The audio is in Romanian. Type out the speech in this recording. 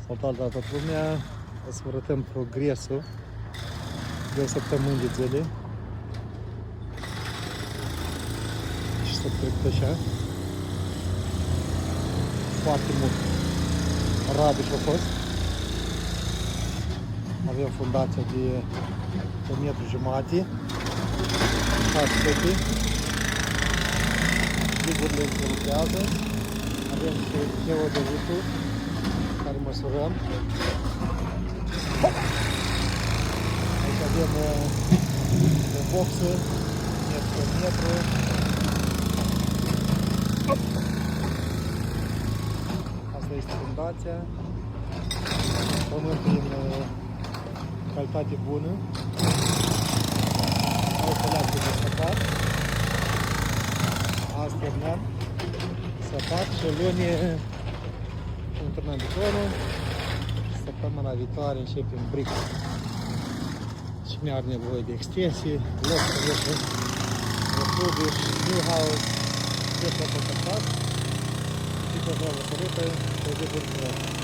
Salutare la toată lumea, o să vă arătăm progresul de o săptămână de zile și să trecut așa. Foarte mult rabiș a fost. Avem fundația de 1,5 m, 600. Figurile se lucrează. Avem și geodezitul care măsurăm. Aici avem o boxă, metru pe metru. Asta este fundația. Pământul în calitate bună. Aici leapă de săpat. Azi terminăm săpat și luni turnăm betonul. Săptămâna viitoare începem bric. Cine are nevoie de extensii, loc să iese refugiu, new house, este o săpat. Și pe vreo vă sărută, trebuie bun.